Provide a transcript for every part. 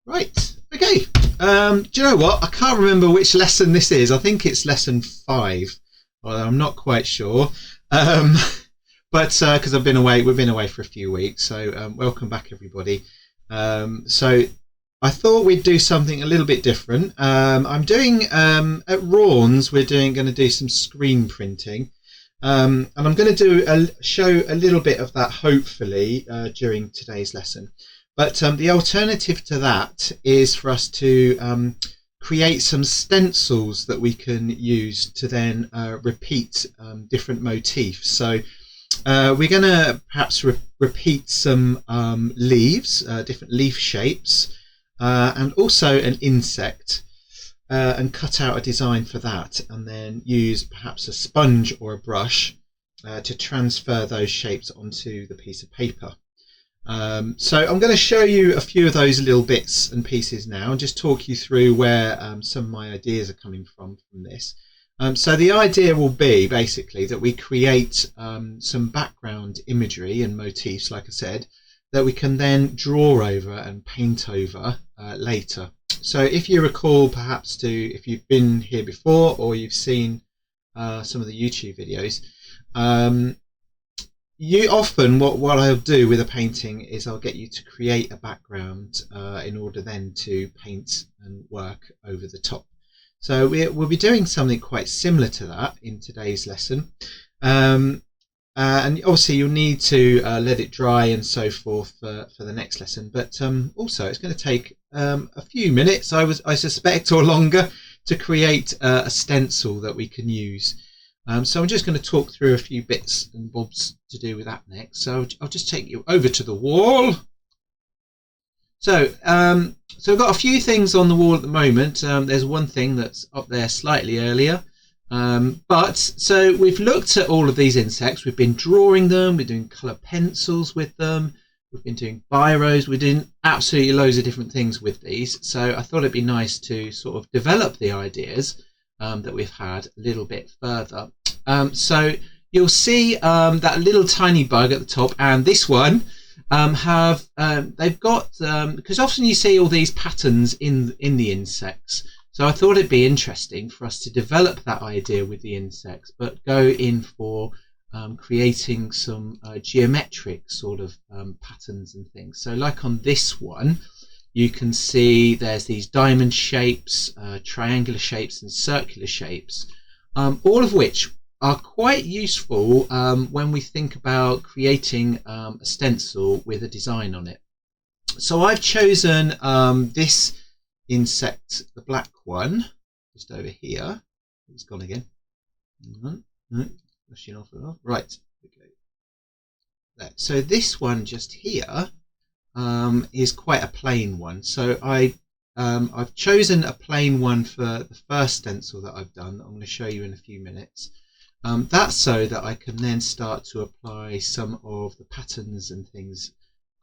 Right, okay. Do you know what? I can't remember which lesson this is. I think it's lesson 5. Well, I'm not quite sure. But because we've been away for a few weeks. So welcome back, everybody. So I thought we'd do something a little bit different. I'm doing, at Rawn's, we're going to do some screen printing. And I'm going to show a little bit of that, hopefully, during today's lesson. But the alternative to that is for us to create some stencils that we can use to then repeat different motifs. So we're going to perhaps repeat some leaves, different leaf shapes, and also an insect, and cut out a design for that, and then use perhaps a sponge or a brush to transfer those shapes onto the piece of paper. So I'm going to show you a few of those little bits and pieces now and just talk you through where some of my ideas are coming from this. So the idea will be basically that we create some background imagery and motifs, like I said, that we can then draw over and paint over later. So if you recall, perhaps if you've been here before or you've seen some of the YouTube videos, you often, what I'll do with a painting is I'll get you to create a background in order then to paint and work over the top. So we'll be doing something quite similar to that in today's lesson. And obviously you'll need to let it dry and so forth for the next lesson. But also it's going to take a few minutes, I suspect, or longer, to create a stencil that we can use. So I'm just going to talk through a few bits and bobs to do with that next. So I'll just take you over to the wall. So we've got a few things on the wall at the moment. There's one thing that's up there slightly earlier. So we've looked at all of these insects. We've been drawing them. We're doing colour pencils with them. We've been doing biros. We're doing absolutely loads of different things with these. So I thought it'd be nice to sort of develop the ideas that we've had a little bit further. So you'll see that little tiny bug at the top, and this one they've got because often you see all these patterns in the insects. So I thought it'd be interesting for us to develop that idea with the insects, but go in for creating some geometric sort of patterns and things. So like on this one, you can see there's these diamond shapes, triangular shapes and circular shapes, all of which are quite useful when we think about creating a stencil with a design on it. So I've chosen this insect, the black one, just over here. It's gone again. Right. Okay. So this one just here is quite a plain one. So I've chosen a plain one for the first stencil that I've done. I'm going to show you in a few minutes. That's so that I can then start to apply some of the patterns and things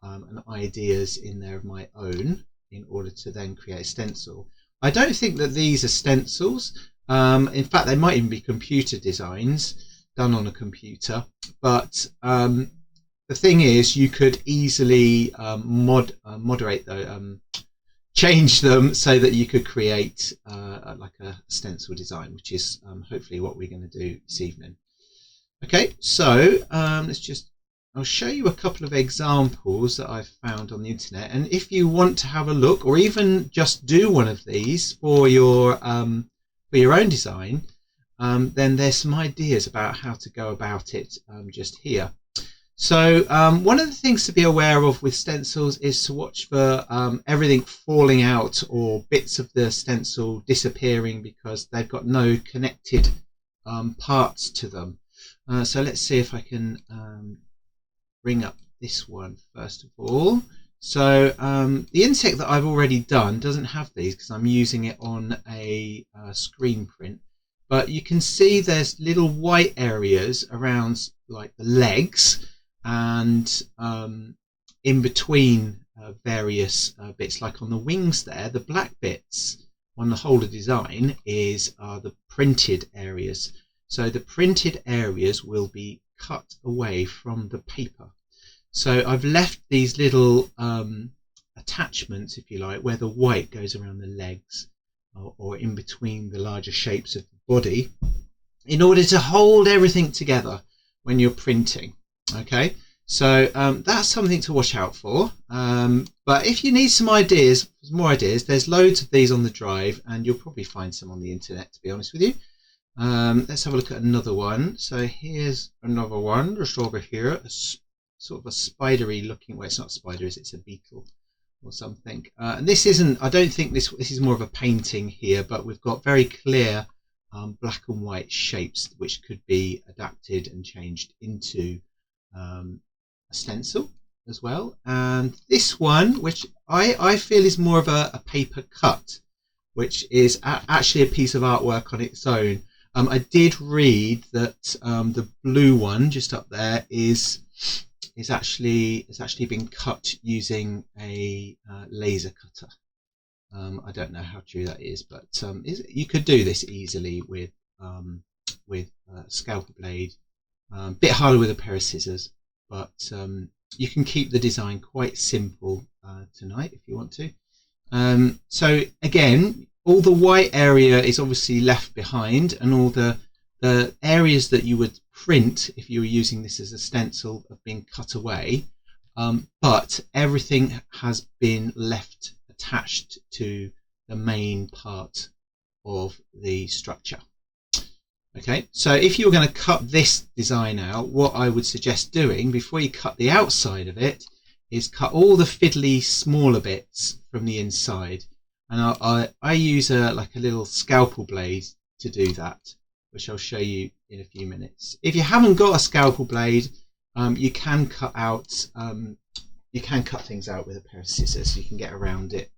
and ideas in there of my own in order to then create a stencil. I don't think that these are stencils. In fact, they might even be computer designs done on a computer. But the thing is, you could easily moderate the change them so that you could create like a stencil design, which is hopefully what we're going to do this evening. Okay, so I'll show you a couple of examples that I've found on the internet, and if you want to have a look or even just do one of these for your own design, then there's some ideas about how to go about it just here. So one of the things to be aware of with stencils is to watch for everything falling out or bits of the stencil disappearing because they've got no connected parts to them. So let's see if I can bring up this one first of all. So the insect that I've already done doesn't have these because I'm using it on a screen print. But you can see there's little white areas around like the legs and in between various bits, like on the wings there, the black bits on the whole of the design are the printed areas. So the printed areas will be cut away from the paper. So I've left these little attachments, if you like, where the white goes around the legs or in between the larger shapes of the body, in order to hold everything together when you're printing. Okay, so that's something to watch out for. But if you need some ideas, more ideas, there's loads of these on the drive, and you'll probably find some on the internet, to be honest with you. Let's have a look at another one. So here's another one just over here, sort of a spidery looking, well, it's not a spider, it's a beetle or something. And this isn't, I don't think this is more of a painting here, but we've got very clear black and white shapes which could be adapted and changed into a stencil as well. And this one, which I feel is more of a paper cut, which is actually a piece of artwork on its own. I did read that the blue one just up there is actually been cut using a laser cutter. I don't know how true that is, but you could do this easily with a scalpel blade. A bit harder with a pair of scissors, but you can keep the design quite simple tonight if you want to. So again, all the white area is obviously left behind, and all the areas that you would print if you were using this as a stencil have been cut away, but everything has been left attached to the main part of the structure. Okay, so if you were going to cut this design out, what I would suggest doing before you cut the outside of it is cut all the fiddly smaller bits from the inside. And I use like a little scalpel blade to do that, which I'll show you in a few minutes. If you haven't got a scalpel blade, you can cut things out with a pair of scissors. You can get around it,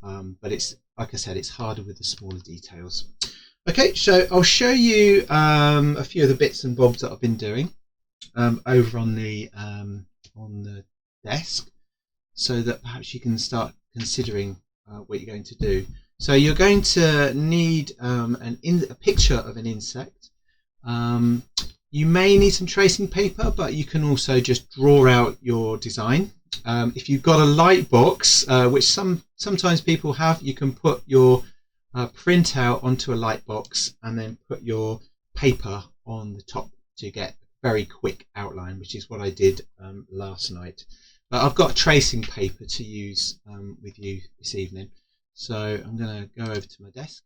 but it's, like I said, it's harder with the smaller details. Okay, so I'll show you a few of the bits and bobs that I've been doing over on the desk, so that perhaps you can start considering what you're going to do. So you're going to need a picture of an insect. You may need some tracing paper, but you can also just draw out your design. If you've got a light box, which sometimes people have, you can put your print out onto a light box and then put your paper on the top to get a very quick outline, which is what I did last night. But I've got tracing paper to use with you this evening, so I'm going to go over to my desk.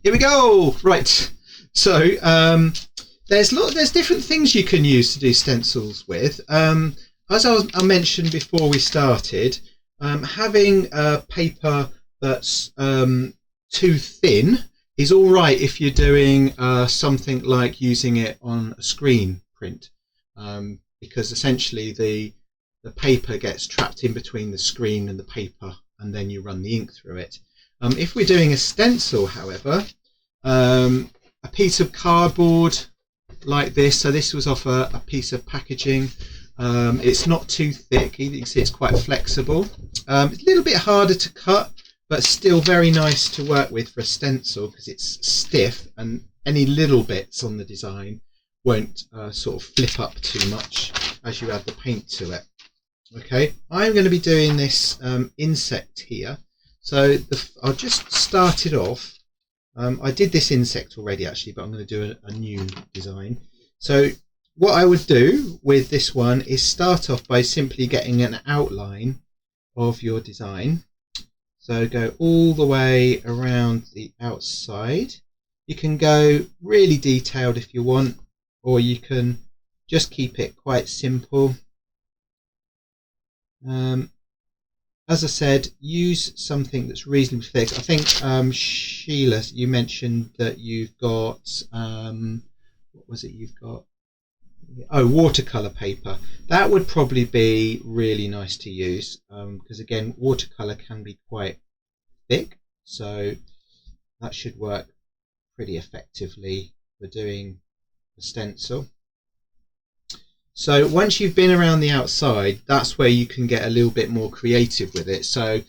Here we go. Right, so there's different things you can use to do stencils with. As I mentioned before we started, having a paper that's too thin is all right if you're doing something like using it on a screen print, because essentially the paper gets trapped in between the screen and the paper, and then you run the ink through it. If we're doing a stencil, however, a piece of cardboard like this, so this was off a piece of packaging. It's not too thick, you can see it's quite flexible. It's a little bit harder to cut, but still very nice to work with for a stencil because it's stiff and any little bits on the design won't sort of flip up too much as you add the paint to it. Okay, I'm going to be doing this insect here. So I'll just start it off. I did this insect already actually, but I'm going to do a new design. So what I would do with this one is start off by simply getting an outline of your design. So go all the way around the outside. You can go really detailed if you want, or you can just keep it quite simple. As I said, use something that's reasonably thick. I think Sheila, you mentioned that you've got what was it you've got? Oh, watercolor paper. That would probably be really nice to use because again, watercolor can be quite thick, so that should work pretty effectively for doing a stencil. So once you've been around the outside, that's where you can get a little bit more creative with it. So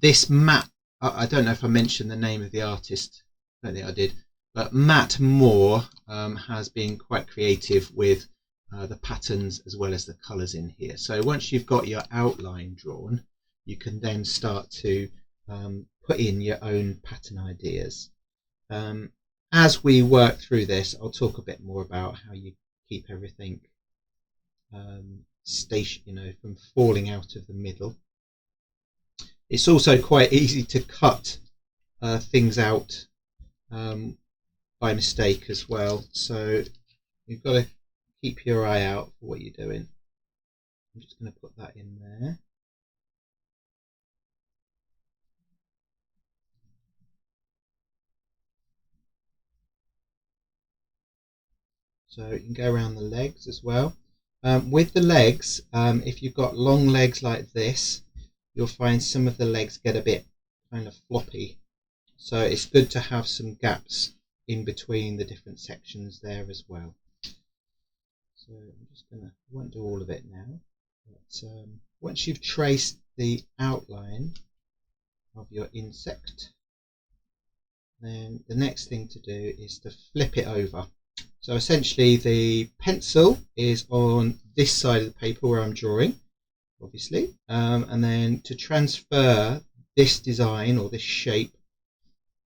this Matt, I don't know if I mentioned the name of the artist, I don't think I did, but Matt Moore has been quite creative with the patterns as well as the colours in here. So once you've got your outline drawn, you can then start to put in your own pattern ideas. As we work through this, I'll talk a bit more about how you keep everything station, from falling out of the middle. It's also quite easy to cut things out by mistake as well, so you've got to keep your eye out for what you're doing. I'm just going to put that in there. So you can go around the legs as well. With the legs, if you've got long legs like this, you'll find some of the legs get a bit kind of floppy. So it's good to have some gaps in between the different sections there as well. So I'm just going to, I won't do all of it now, but once you've traced the outline of your insect, then the next thing to do is to flip it over. So essentially the pencil is on this side of the paper where I'm drawing, obviously, and then to transfer this design or this shape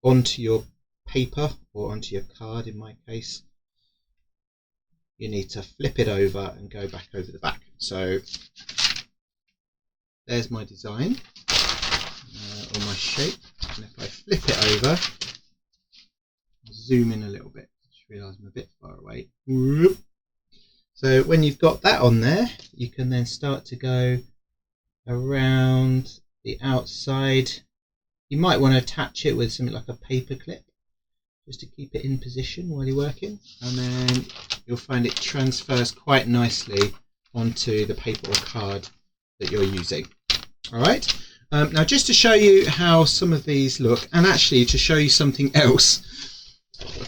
onto your paper or onto your card in my case, you need to flip it over and go back over the back. So there's my design or my shape, and if I flip it over, I'll zoom in a little bit. Realise I'm a bit far away. So when you've got that on there, you can then start to go around the outside. You might want to attach it with something like a paper clip just to keep it in position while you're working, and then you'll find it transfers quite nicely onto the paper or card that you're using. Alright, now just to show you how some of these look, and actually to show you something else,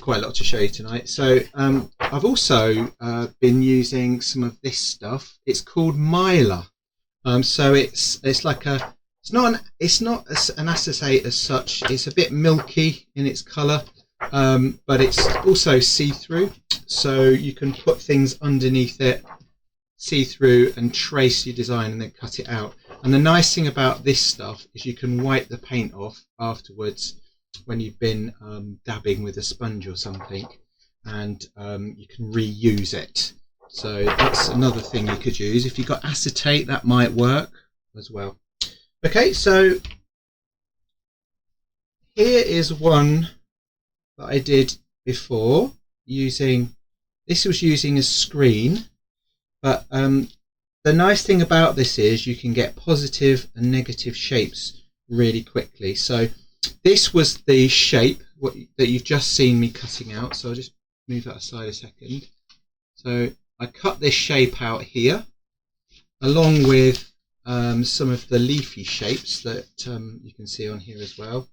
quite a lot to show you tonight. So I've also been using some of this stuff. It's called mylar. So it's like a, it's not an acetate as such. It's a bit milky in its colour, but it's also see-through. So you can put things underneath it, see through, and trace your design, and then cut it out. And the nice thing about this stuff is you can wipe the paint off afterwards when you've been dabbing with a sponge or something, and you can reuse it. So that's another thing you could use. If you've got acetate, that might work as well. Okay, so here is one that I did before using, this was using a screen, but the nice thing about this is you can get positive and negative shapes really quickly. So this was the shape that you've just seen me cutting out, so I'll just move that aside a second. So I cut this shape out here along with some of the leafy shapes that you can see on here as well,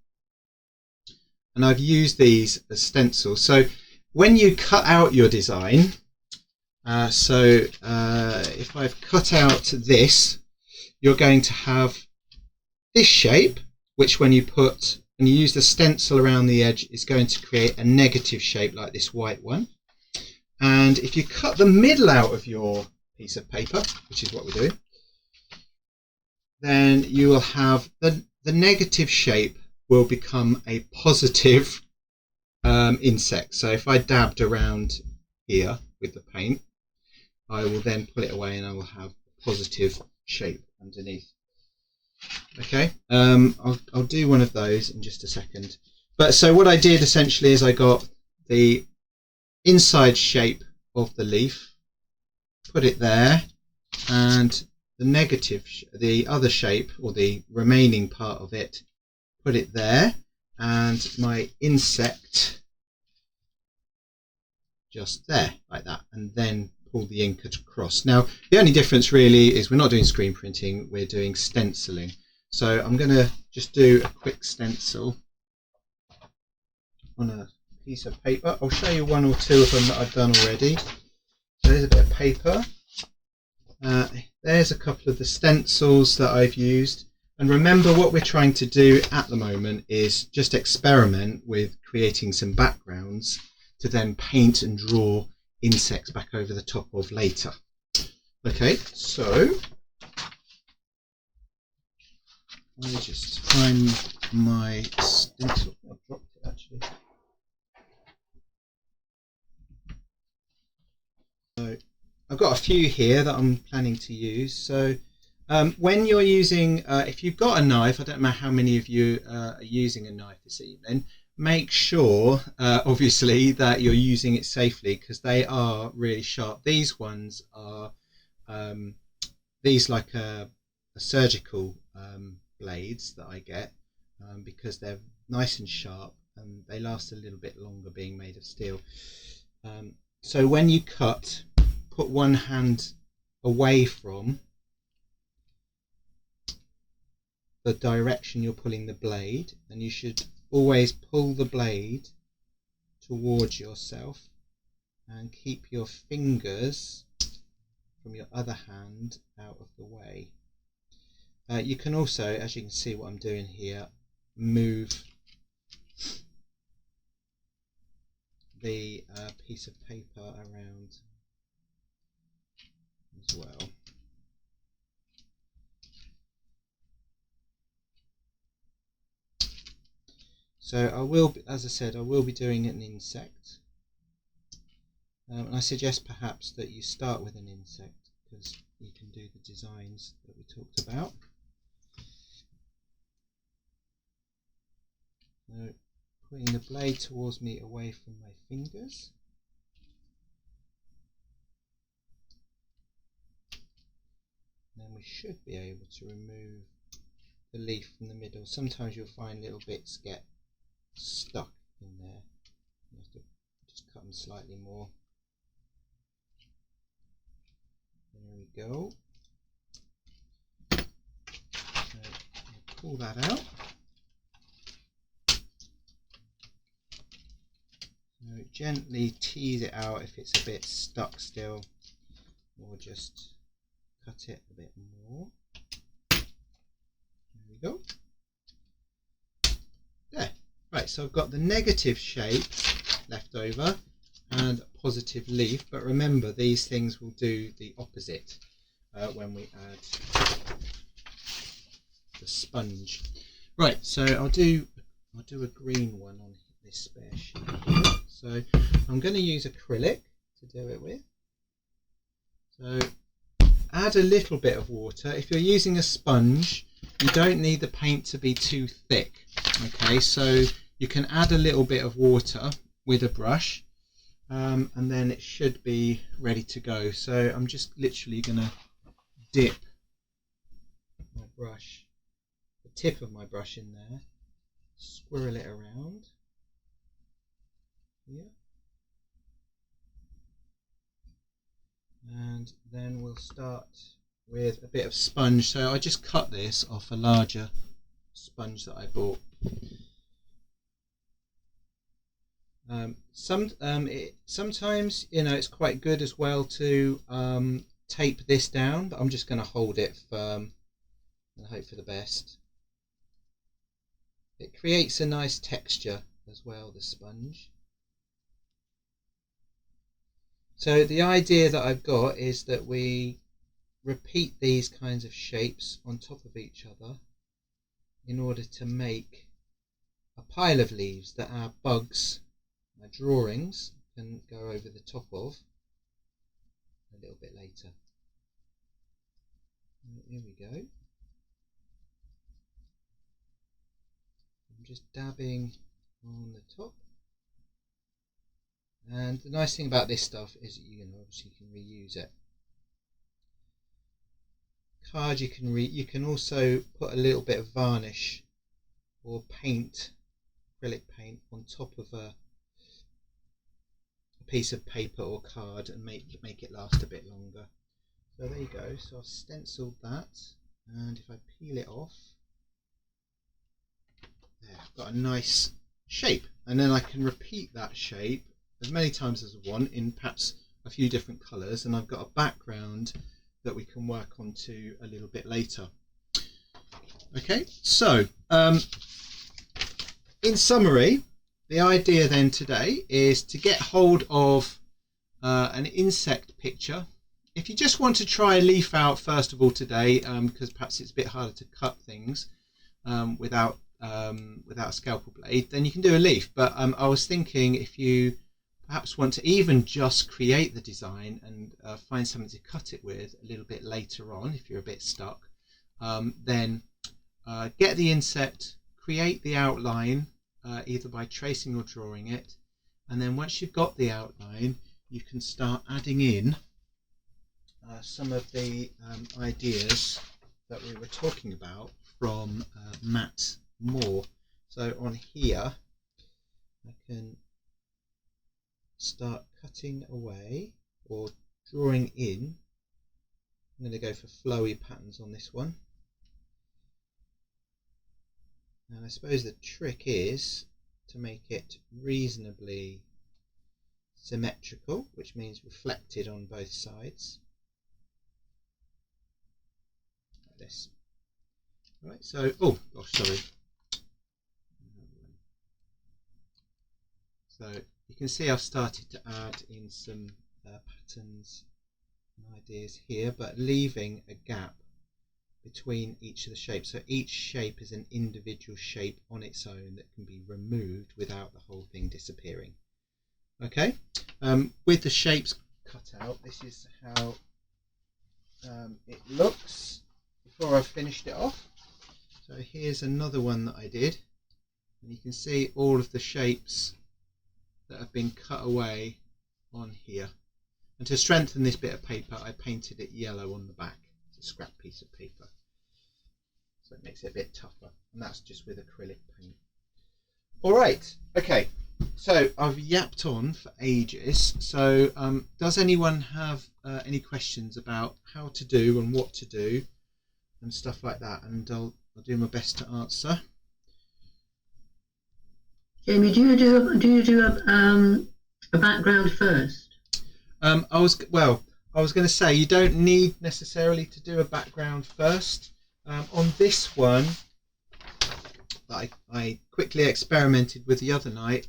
and I've used these as stencils. So when you cut out your design, if I've cut out this, you're going to have this shape, which when you use the stencil around the edge, is going to create a negative shape like this white one. And if you cut the middle out of your piece of paper, which is what we're doing, then you will have the negative shape will become a positive insect. So if I dabbed around here with the paint, I will then pull it away and I will have a positive shape underneath. Okay, I'll do one of those in just a second. But so what I did essentially is I got the inside shape of the leaf, put it there, and the negative, the other shape or the remaining part of it, put it there, and my insect just there like that, and then pull the ink across. Now the only difference really is we're not doing screen printing, we're doing stenciling. So I'm going to just do a quick stencil on a piece of paper. I'll show you one or two of them that I've done already. So there's a bit of paper. There's a couple of the stencils that I've used. And remember, what we're trying to do at the moment is just experiment with creating some backgrounds to then paint and draw insects back over the top of later. Okay, so I just find my stencil. I dropped it actually. So I've got a few here that I'm planning to use. So when you're using, if you've got a knife, I don't know how many of you are using a knife this evening, make sure obviously that you're using it safely, because they are really sharp. These ones are these like a surgical blades that I get because they're nice and sharp and they last a little bit longer being made of steel. So when you cut, put one hand away from the direction you're pulling the blade, and you should always pull the blade towards yourself and keep your fingers from your other hand out of the way. You can also, as you can see what I'm doing here, move the piece of paper around as well. So I will, as I said, I will be doing an insect, and I suggest perhaps that you start with an insect because you can do the designs that we talked about. So putting the blade towards me away from my fingers. Then we should be able to remove the leaf from the middle. Sometimes you'll find little bits get stuck in there. You have to just cut them slightly more. There we go. So pull that out. So gently tease it out if it's a bit stuck still, or just cut it a bit more. There we go. There. Right, so I've got the negative shape left over and a positive leaf, but remember these things will do the opposite when we add the sponge. Right, so I'll do a green one on this spare sheet here. So I'm going to use acrylic to do it with. So add a little bit of water. If you're using a sponge, you don't need the paint to be too thick. Okay, so you can add a little bit of water with a brush, and then it should be ready to go. So I'm just literally going to dip my brush, the tip of my brush in there, swirl it around here, and then we'll start with a bit of sponge. So I just cut this off a larger sponge that I bought. Sometimes it's quite good as well to tape this down, but I'm just going to hold it firm and hope for the best. It creates a nice texture as well, the sponge. So the idea that I've got is that we repeat these kinds of shapes on top of each other in order to make a pile of leaves that our bugs, our drawings, can go over the top of a little bit later. Here we go. I'm just dabbing on the top. And the nice thing about this stuff is obviously you can reuse it. Card you can also put a little bit of varnish or paint, acrylic paint, on top of a piece of paper or card and make it last a bit longer. So there you go. So I've stenciled that, and if I peel it off, there, I've got a nice shape, and then I can repeat that shape as many times as I want in perhaps a few different colours, and I've got a background that we can work onto a little bit later. Okay, so in summary, the idea then today is to get hold of an insect picture. If you just want to try a leaf out first of all today, because perhaps it's a bit harder to cut things without a scalpel blade, then you can do a leaf. But I was thinking if you perhaps want to even just create the design and find something to cut it with a little bit later on, if you're a bit stuck, then get the insect, create the outline either by tracing or drawing it, and then once you've got the outline, you can start adding in some of the ideas that we were talking about from Matt Moore. So on here I can start cutting away or drawing in. I'm going to go for flowy patterns on this one, and I suppose the trick is to make it reasonably symmetrical, which means reflected on both sides, like this. Right, so oh gosh, sorry. So you can see I've started to add in some patterns and ideas here, but leaving a gap between each of the shapes. So each shape is an individual shape on its own that can be removed without the whole thing disappearing. Okay, with the shapes cut out, this is how it looks before I've finished it off. So here's another one that I did, and you can see all of the shapes that have been cut away on here. And to strengthen this bit of paper, I painted it yellow on the back. It's a scrap piece of paper, so it makes it a bit tougher, and that's just with acrylic paint. All right, okay, so I've yapped on for ages. So does anyone have any questions about how to do and what to do and stuff like that? And I'll do my best to answer. Jamie, do you do a background first? I was going to say you don't need necessarily to do a background first. On this one that I quickly experimented with the other night,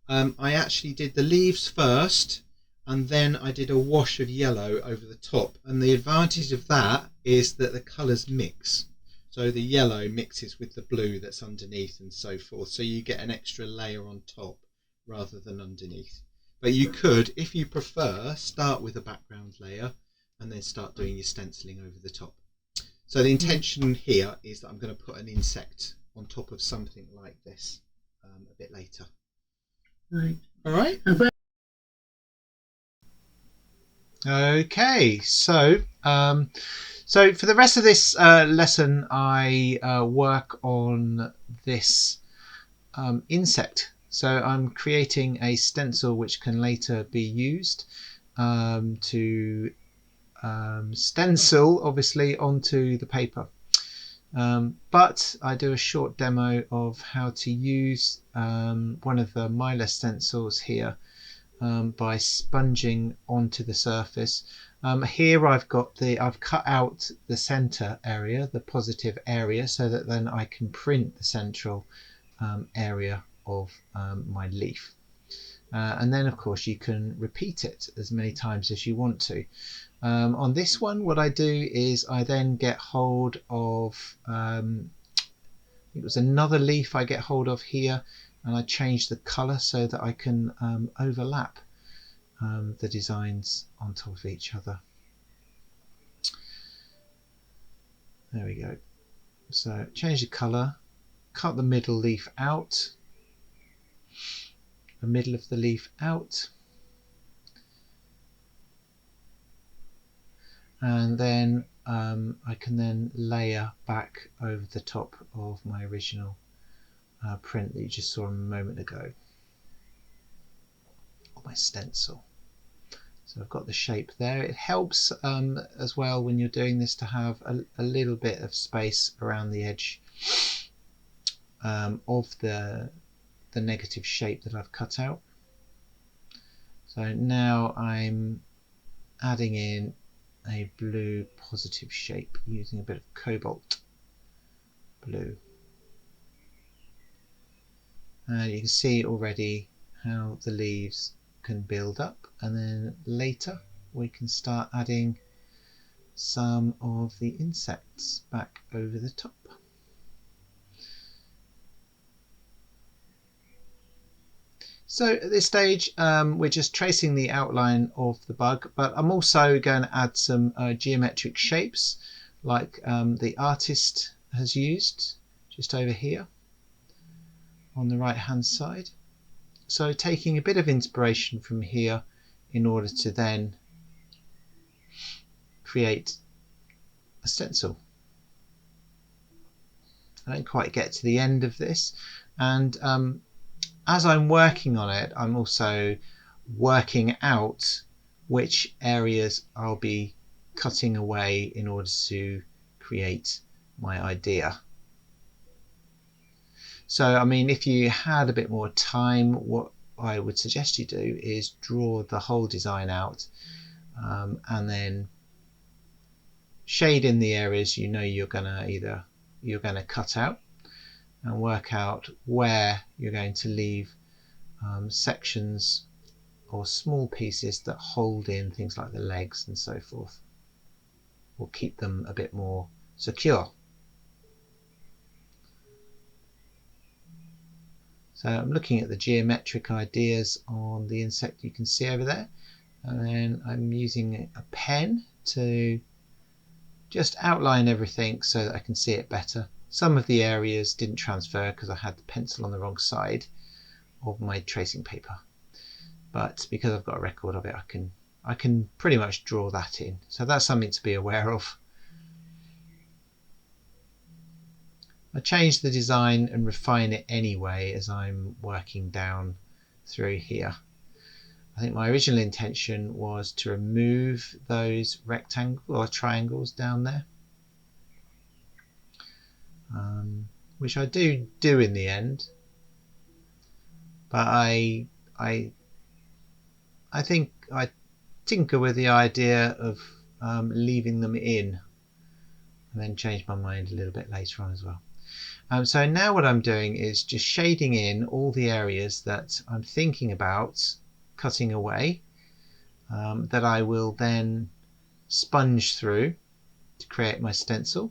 I actually did the leaves first, and then I did a wash of yellow over the top. And the advantage of that is that the colours mix. So the yellow mixes with the blue that's underneath and so forth. So you get an extra layer on top rather than underneath. But you could, if you prefer, start with a background layer and then start doing your stenciling over the top. So the intention here is that I'm going to put an insect on top of something like this a bit later. Right. All right. Okay, so for the rest of this lesson, I work on this insect. So I'm creating a stencil which can later be used to stencil, obviously, onto the paper. But I do a short demo of how to use one of the Mylar stencils here by sponging onto the surface. Here I've cut out the center area, the positive area, so that then I can print the central area of my leaf. And then of course you can repeat it as many times as you want to. On this one, what I do is I then get hold of, I think it was another leaf I get hold of here, and I change the color so that I can overlap the designs on top of each other. There we go. So change the color, cut the middle leaf out, the middle of the leaf out, and then I can then layer back over the top of my original print that you just saw a moment ago, or my stencil. So I've got the shape there. It helps as well when you're doing this to have a little bit of space around the edge of the negative shape that I've cut out. So now I'm adding in a blue positive shape using a bit of cobalt blue. And you can see already how the leaves can build up, and then later we can start adding some of the insects back over the top. So at this stage we're just tracing the outline of the bug, but I'm also going to add some geometric shapes like the artist has used just over here on the right hand side. So taking a bit of inspiration from here in order to then create a stencil. I don't quite get to the end of this, and as I'm working on it, I'm also working out which areas I'll be cutting away in order to create my idea. So, I mean, if you had a bit more time, what I would suggest you do is draw the whole design out and then shade in the areas you know you're gonna cut out, and work out where you're going to leave sections or small pieces that hold in things like the legs and so forth, or keep them a bit more secure. So I'm looking at the geometric ideas on the insect you can see over there, and then I'm using a pen to just outline everything so that I can see it better. Some of the areas didn't transfer because I had the pencil on the wrong side of my tracing paper, but because I've got a record of it, I can pretty much draw that in. So that's something to be aware of. I change the design and refine it anyway as I'm working down through here. I think my original intention was to remove those rectangles or triangles down there, which I do in the end, but I think I tinker with the idea of leaving them in, and then change my mind a little bit later on as well. So now what I'm doing is just shading in all the areas that I'm thinking about cutting away, that I will then sponge through to create my stencil.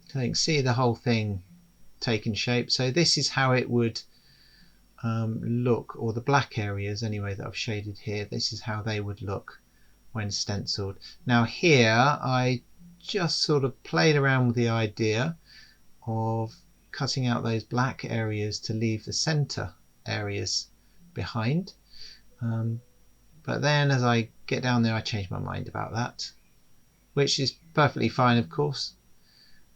So you can see the whole thing taking shape. So this is how it would look, or the black areas anyway that I've shaded here, this is how they would look when stenciled. Now here I just sort of played around with the idea of cutting out those black areas to leave the center areas behind, but then as I get down there I change my mind about that, which is perfectly fine of course.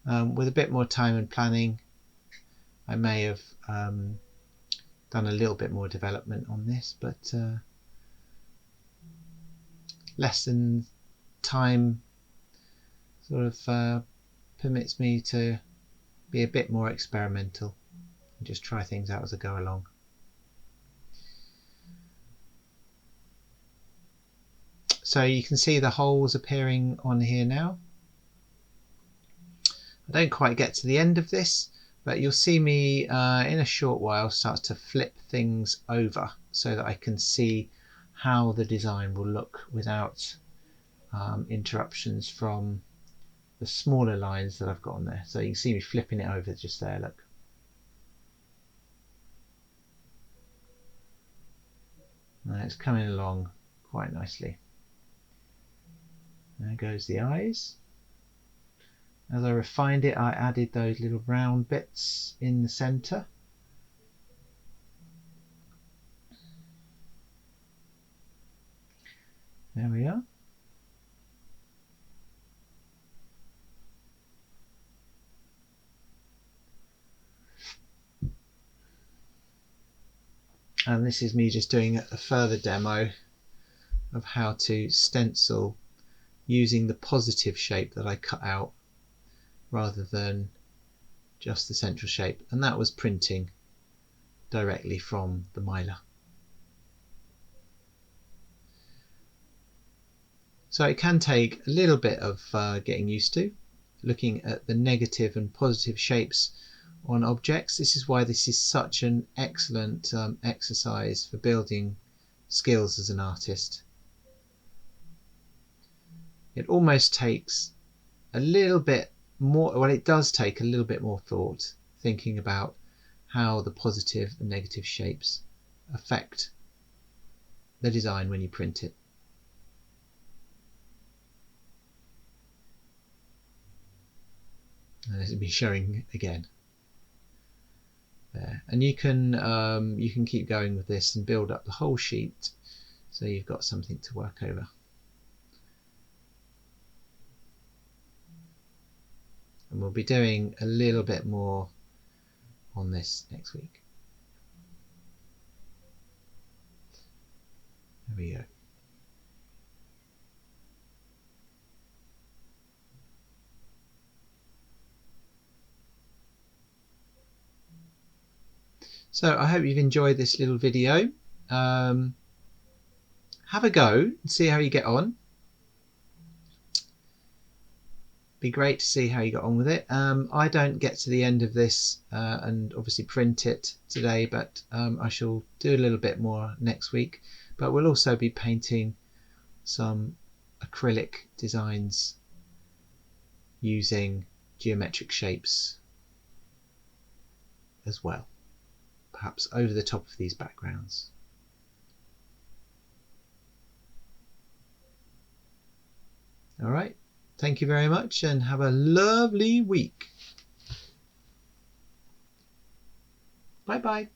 With a bit more time and planning I may have done a little bit more development on this, but lesson time sort of permits me to be a bit more experimental and just try things out as I go along. So you can see the holes appearing on here now. I don't quite get to the end of this, but you'll see me in a short while start to flip things over so that I can see how the design will look without interruptions from the smaller lines that I've got on there. So you can see me flipping it over just there, look. And it's coming along quite nicely. There goes the eyes. As I refined it, I added those little round bits in the center. There we are. And this is me just doing a further demo of how to stencil using the positive shape that I cut out rather than just the central shape, and that was printing directly from the Mylar. So it can take a little bit of getting used to, looking at the negative and positive shapes on objects. This is why this is such an excellent exercise for building skills as an artist. It almost takes a little bit more, well, it does take a little bit more thought, thinking about how the positive and negative shapes affect the design when you print it. And this will be showing again there, and you can keep going with this and build up the whole sheet so you've got something to work over. And we'll be doing a little bit more on this next week. There we go. So I hope you've enjoyed this little video. Have a go and see how you get on. Be great to see how you got on with it. I don't get to the end of this and obviously print it today, but I shall do a little bit more next week. But we'll also be painting some acrylic designs using geometric shapes as well, perhaps over the top of these backgrounds. All right, thank you very much and have a lovely week. Bye bye.